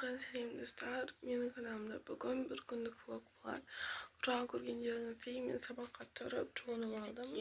Сәлем достар, менің каналымда бүгін бір күндік влог болады. Құрақ көргендеріңіздей мен сабаққа тұрып жуынып алдым.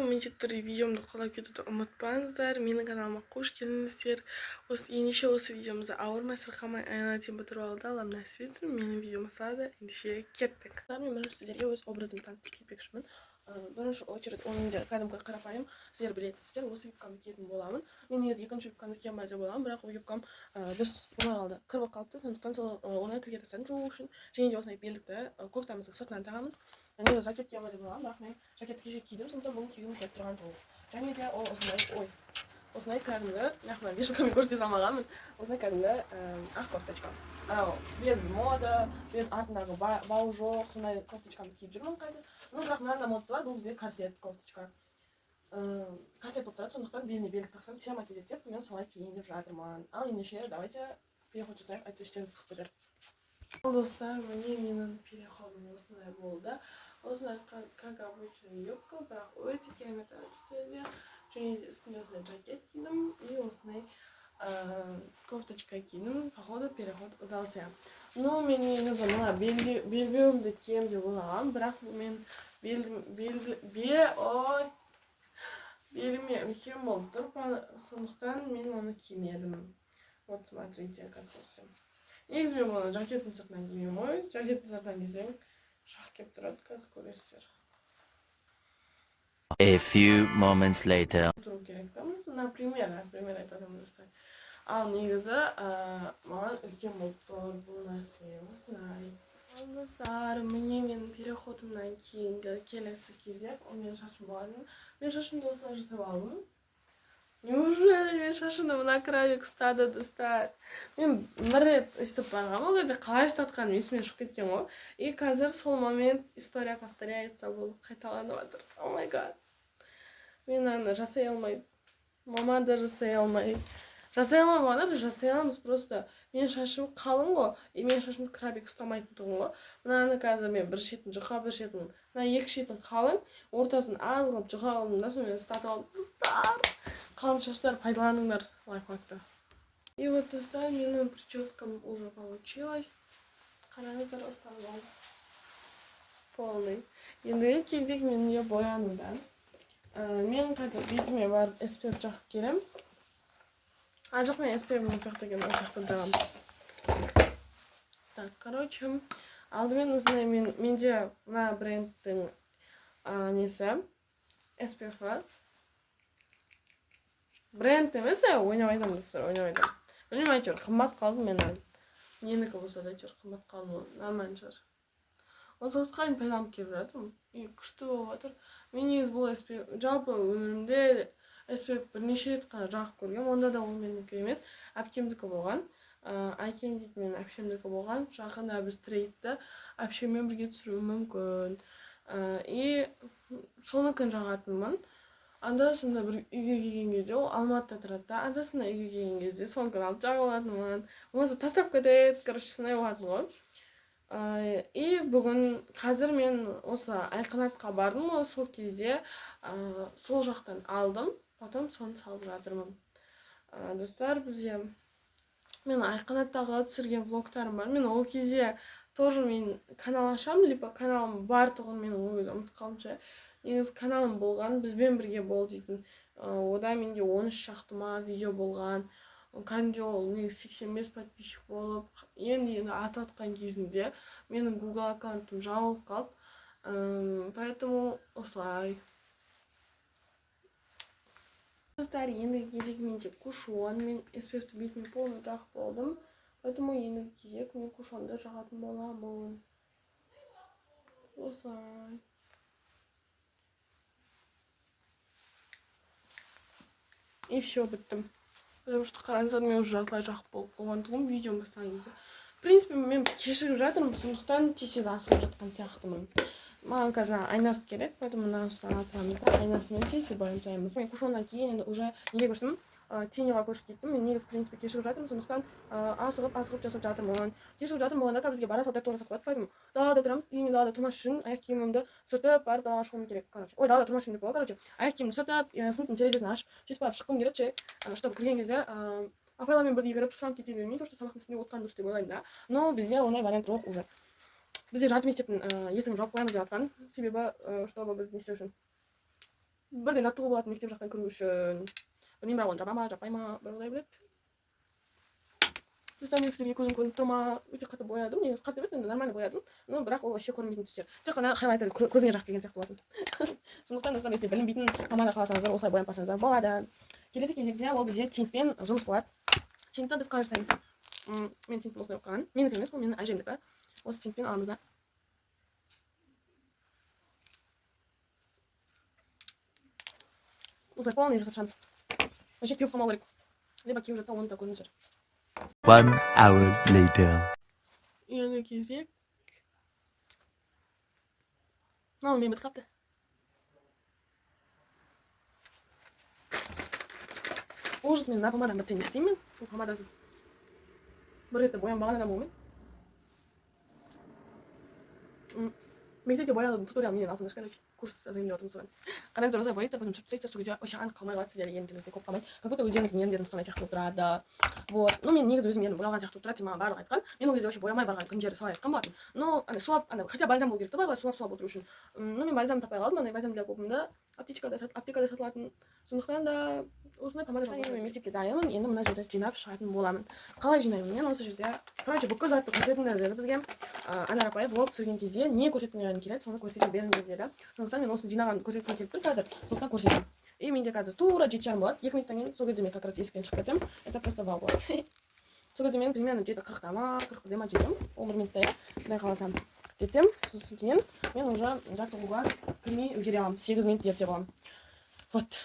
Міндетті түрде видеомды қолдап кетуді ұмытпаңыздар. Менің каналыма қош келдіңіздер. Осы видеомызды ауырмай сырқамай аяғына дейін бітіріп алды. Аллам нәсіп етсін. Менің видеома салады. Ендеше кеттік. Мен бірінші сіздерге өз образымды таныстырып кетпекшімін. Бірінші очередь оның де кәдімгі қарапайым, сіздер білетіңіздер, осы юбкамды киетін боламын. Мен негізі екінші юбкамды киемін деп боламын, бірақ ол юбкам дұрыс болмай қалды, кір болып қалыпты. Сондықтан сол оңай кіргетастарын жуу үшін және де осындай белдікті кофтамызды сыртынан тағамыз. Негізі жакет киемін деп боламын, бірақ мен жакетті кеше кидім, сондықтан бүгін кигім келіп тұрған жоқ. Және де ол осындай кәдімгі, нахуй вешалкамен көрсете салмағанмын, осындай кәдімгі ақ кофточка. Без мода, без артындағы бау жоқ, сондай кофточкамды киіп жүрмін қазір. Бірақ мынандай модасы бар, бұл бізде корсет кофточка. Корсет болып тұрады, сондықтан беліне белдік тақсам тиямат етеді деп, мен солай киейін деп жатырмын. Ал ендеше давайте переход жасайық, айтып іштеріңіз пысып кетер. Достар, міне менің переходым осындай болды. Осындай как обычный юбка, бірақ өте керемет әдістерде. Және де үстінде осындай жакет кидім и осындай кофточка кидім. Походу переход удался. Ну, мен негізі мына белбеуімді кием деп ойлағам, бірақ мен беліме үлкен болып тұр, сондықтан мен оны кимедім. Вот смотрите, қазір көрсем. Негізі мен оны жакеттің сыртынан кимеймін ғой. Жакеттің сыртынан кисем шақ келіп тұрады, қазір көресіздер. A few moments later. Тұру керек та, например айтадым достар. Ал негізі маған үлкен болып тұр бұл нәрсе, осындай. Ал достар, міне менің переходымнан кейінгі келесі кезек, ол менің шашым болатын. Мен шашымды осылай жасап алдым. Неужели мен шашымды мына крайы ұстады достар? Мен бір рет өстіп барғам, ол кезде қалай ұстатқаным есіме шығып кеткен ғой. И қазір сол момент история повторяется, бұл қайталанып жатыр. О май гад. Мен аны жасай алмайды. Мама да жасай алмайды. Жасай алмай біз жасай аламыз, просто менің шашым қалың ғой, и менің шашымды крабик ұстамайтын тұғын ғой. Мынаны қазір мен бір шетін жұқа, бір шетін, мына екі шетін қалың, ортасын аз қылып жұқа қылдым да, сонымен ұстатып алдым. Достар, қалың шаштар пайдаланыңдар лайфхакты. И вот, достар, менің прическам уже получилось. Қараңыздар, осылай полный. Енді кезек менің боянудан. Мен қазір бетіме барып SPF жағып келем. Жоқ, мен SPF-ім сияқты екен, осықты жағам. Так, короче, алдымен осындай менде мына брендтің несі SPF-і. Бренд емес, ойнап айтамын достар, ойнап айтамын. Білмеймін, әйтеуір қымбат қалдым мен. Ненікі болса да әйтеуір қымбат қалдым, нормально шығар. 18-қа дейін пайдаланып келіп жатырмын. Күшті болып жатыр. Мен негізі бұл SPF, жалпы өмірімде SPF бірнеше рет қана жағып көргем, онда да ол менікі емес, әпкемдікі болған. Айкен дейді менің әпшемдікі болған. Жақында біз трейдті әпшеммен бірге түсіруім мүмкін. И соныкін жағатынмын. Анда-санда бір үйге келген кезде, ол Алматыда тұрады да, анда-санда үйге келген кезде соныкін алып жағып алатынмын. Олмаса тастап кетеді, короче, сондай болатын ғой. И бүгін қазір мен осы Айқанатқа бардым, сол кезде сол жақтан алдым, потом соны салып жатырмын. Достар, мен Айқанаттағы түсірген влогтарым бар. Мен ол кезде тоже мен канал ашам, либо каналым бар тұғын, мен өзі ұмытып қалымша. Негізі каналым болған, бізбен бірге бол дейтін. Ода менде 13 шақтыма видео болған. Кәдімде ол 85 подписчик болып, енді ататқан кезінде менің Google аккаунтым жабылып қалды. Поэтому осылай. Достар, енді кезек менде кушон, мен SPF-ті бетіме полный жағып болдым. Поэтому енді кезек мен кушонды жағатын боламын. Осылай. И все, біттім. Потому что қараңыздар, мен уже жартылай жақып болып қойған тұғым видеоны бастаған кезде. В принципе, мен кешігіп жатырмын, сондықтан тез асығып жатқан сияқтымын. Маған қазір айнасы керек, поэтому мына ұстан атырамыз да, айнасымен тез боямыз. Мен кушоннан кейін енді уже неге көштім, тенеға көшіп кеттім. Мен негізі, в принципе, кешігіп жатырмын, сондықтан асығып жасап жатырмын. Кешігіп жатырмын болғанда бізге бара салдар тура сақталады, поэтому далада тұрамыз, и мен далада тұрмас үшін аяқ киімімді сүртіп барып далаға шығуым керек. Ой, далада тұрмас үшін деп болады, короче. Аяқ киімімді сүртіп, сыныптың терезесін ашып, сөйтіп барып шыққым керек, чтобы кірген кезде апайлармен бірге кіріп сұранып кете бермей то что сабақтың үстінде отқан дұрыс деп ойлаймын да. Но бізде ондай вариант жоқ уже. Бізде жарты мектептің есігін жауып қоямыз деп жатқан. Себебі чтобы біз не істеу үшін бірден жаттығу болатын мектеп жақтан кіру үшін. Білмеймін, бірақ оны жаба ма жаппай ма бір Құдай біледі. Түстен сіздерге көзім көрініп тұр ма? Өте қатты боядым. Негізі қатты емес, енді нормально боядым. Но бірақ ол вообще көрінбейтін түстер. Тек қана хайлайтер көзіңе жақып келген сияқты боласың. Сондықтан достар, если білінбейтін помада қаласаңыздар, осылай боянбасаңыздар болады. Келесі кезекте ол бізде тинтпен жұмыс болады. Тинтті біз қалай жасаймыз? Мен тинттің осылай болып қалған. Менікі емес, бұл менің әжемдікі. Осы тинтпен аламыз да. Осылай полный жасап шығамыз. Вообще кеуіп қалмау керек. Либо кеуіп жатса оны да көріңіздер. 1 hour later. Енді кезек. Мынау мен бітіп қалыпты. Ужас, мен мына помаданың бітсе не істеймін? Бұл помадасыз бір ретте боянбаған адам болмайды. Мектепте боянудың туториалын менен алсаңдар, короче, курс жазайын деп отырмын соған. Қараңыздар, осылай бояйсыздар, потом жүріп тастайсыздар, сол кезде вообще анық қалмай қалады сіздерге ендігіңізде көп қалмайды. Как будто өздеріңіздің еріндеріңіз сондай сияқты болып тұрады. Вот. Ну мен негізі өзім ернім боялған сияқты болып тұрады деп маған барлығы айтқан. Мен ол кезде вообще боямай барған күндері солай айтқан болатынмын. Но ана сулап, хотя бальзам болу керек та, былай сулап отыру үшін. Ну мен бальзам таппай қалдым, андай бальзам для губымда аптекада сатылатын. Сондықтан да осындай помада жасаймын. Мен мектепке дайынмын, енді мына жерде жинап шығатын боламын. Қалай жинаймын мен осы жерде? Короче, бүкіл затты көрсетіңдер деді бізге. Анар апай влог түсірген кезде не көрсеткім келеді, соны көрсете беріңдер деді. Сондықтан мен осы жинағанды көрсеткім келіп тұр қазір. Сондықтан көрсетемін. И менде қазір тура 7:30 болады. 2 минуттан кейін сол кезде мен как раз есіктен шығып кетсем, это просто вау болады. Сол кезде мен примерно 7:40-та ма, 41-де ма жетем. 1 минутта я құдай қаласам жетем. Сосын кейін мен уже жаттығуға кірмей үлгере аламын. 8 минут ерте боламын. Вот.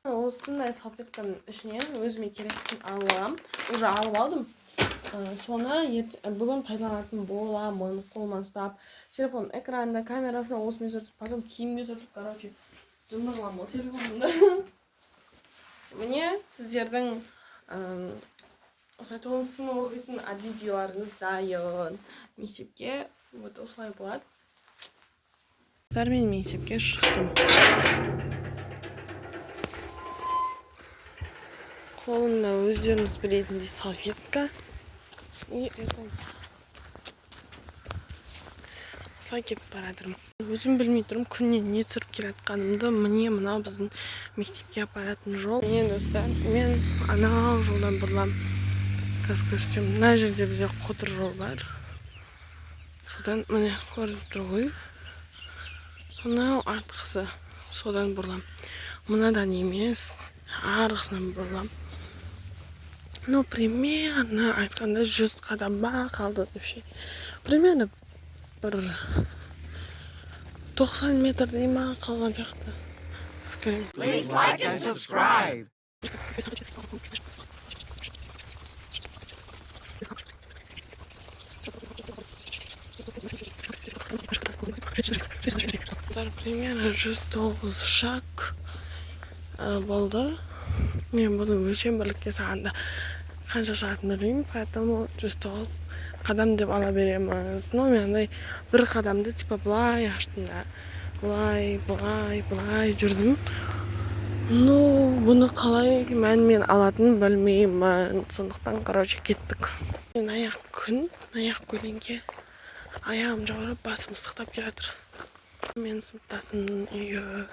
Осындай салфетканың ішінен өзіме керектісін аламын. Уже алып алдым. Соны бүгін пайдаланатын боламын. Қолыма ұстап, телефон экранында, камерасын осымен сүртіп, потом киімге сүртіп, короче, жындырыламын ол телефонымды. Міне сіздердің осылай 9 сынып оқитын видеоларыңыз дайын. Мектепке вот осылай болады. Мен мектепке шықтым. Қолымда өздеріңіз білетіндей салфетка. И это осылай кетіп барадырмын. Өзім білмей тұрмын, күннен не түсіріп келе жатқанымды. Міне мынау біздің мектепке апаратын жол. Міне достар, мен анау жолдан бұрыламын. Қазір көрсетемін. Мына жерде бізде қотыр жол бар. Содан міне көріп тұр ғой. Мынау артқысы. Содан бұрыламын. Мынадан емес, арғысынан бұрыламын. Ну, примерно айтқанда 100 қадам ба қалды вообще. Примерно бір 90 метрдей ма қалған сияқты. Please like and subscribe. Примерно 109 шаг болды. Мен бұны өлшем бірлікке сағанда қанша шығатынын білмеймін, поэтому 109 қадам деп ала береміз. Но мен андай бір қадамды типа былай аштым да, былай жүрдім. Ну, бұны қалай мәнмен алатын білмеймін. Сондықтан, короче, кеттік. Мен аяқ көлеңке аяғым жауырап, басым ыстықтап келе жатыр. Мен сыныптасымның үйі.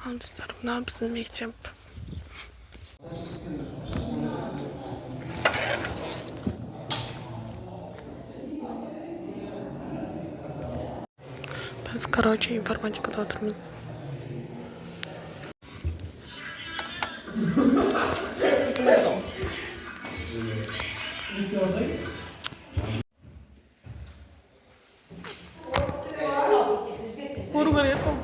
Ал достар, мына біздің мектеп. Biz, короче, информатикада отырмыз. Пору горецом.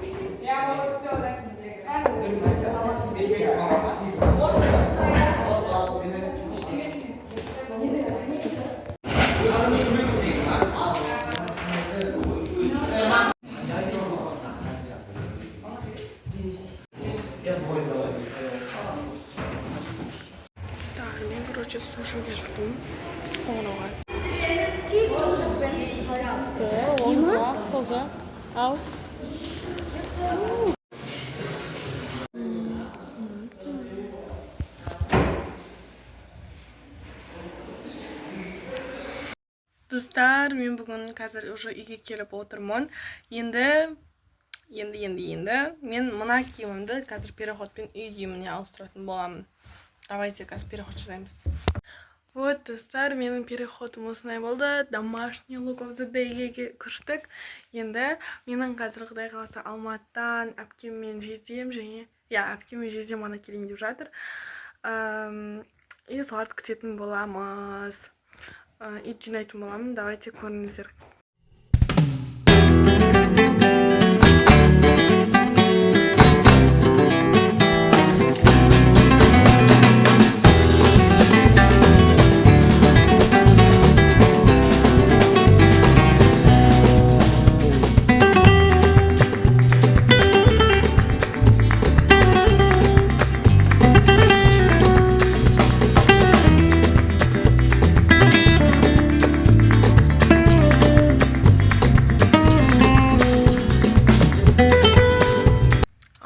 Мен, короче, сушиге шықтым. Қоңырауға. Сылжа. Ал. Достар, мен бүгін қазір уже үйге келіп отырмын. Енді мен мына киімімді қазір переходпен үй киіміне ауыстыратын боламын. Давайте қазір переход жасаймыз. Вот, достар, менің переходым осындай болды. Домашний look of the day'ге көштік. Енді менің қазір Құдай қаласа Алматыдан әпкеммен жездем және әпкеммен жездем ана келейін деп жатыр. И соларды күтетін боламыз. Ит жинайтын боламын. Давайте көріңіздер.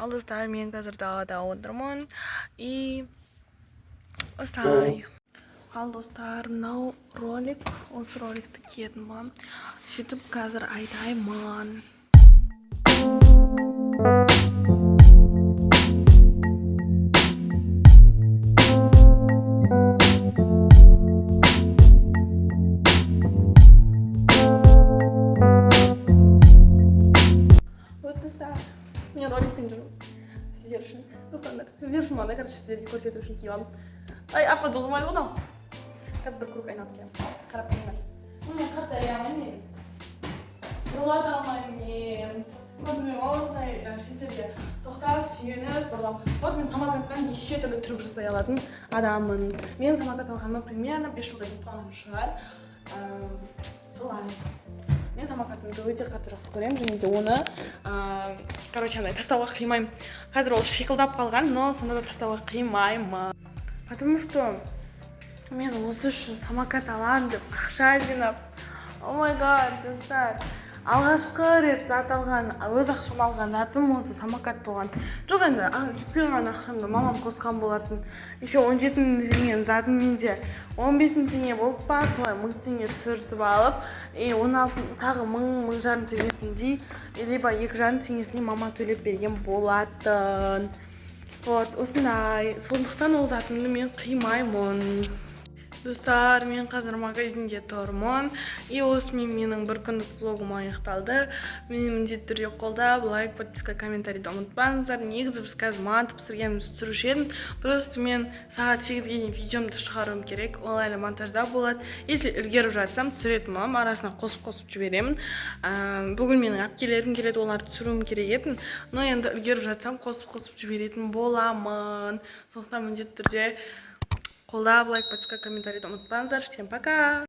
Достар, мен қазір далада отырмын. И осылай. Ал достар, мынау ролик. Осы роликті киетін боламын. Сөйтіп қазір айтаймын. Вот достар, мен роликпен жүрмін. Сіздер үшін, мана, сіздерге көрсету үшін киіп алдым. Ай, апа, жолдамайды ғой. Қазір бір круг айналып келемін. Қарап тұрыңдар. Мен қатты аямын негіз. Жоларды алмаймын мен. Көбіне осындай шетелде тоқтап, сүйеніп бұрдам. Вот мен самокаттан неше түрлі трюк жасай алатын адаммын. Мен самокат алғаныма примерно 5 жылдай болып қалған шығар. Солай. Мен самокатымды өте қатты жақсы көремін, және де оны тастауға қимаймын. Қазір ол шиқылдап қалған, но сонда да тастауға қимаймын. Потому что мен осы үшін самокат алам деп ақша жинап. О май гад, достар. Алғашқы рет зат алған, өз ақшам алған затым осы самокат болған. Жоқ енді, жетпей қалған ақшамды мамам қосқан болатын. Еще 17 теңгенің затын менде 15 теңге болып па, солай 1000 теңге түсіртіп алып, тағы 1000 жарым теңгесіндей, либо 2 жарым теңгесіндей мама төлеп берген болатын. Вот, осындай. Сондықтан ол затымды мен қимаймын. Достар, мен қазір магазинде тұрмын. И осымен менің бір күндік влогым аяқталды. Мені міндетті түрде қолдап, лайк, подписка, комментарийді ұмытпаңыздар. Негізі біз қазір манты пісіргенімізді түсіруші едім. Просто мен сағат 8-ге дейін видеомды шығаруым керек. Ол әлі монтажда болады. Если үлгеріп жатсам, түсіретін боламын, арасына қосып жіберемін. Бүгін менің әпкелерім келеді, оларды түсіруім керек етін. Но енді үлгеріп жатсам, қосып жіберетін боламын. Сондықтан міндетті түрде қолдап, лайк, подписка, комментарийді ұмытпаңыздар. Всем пока!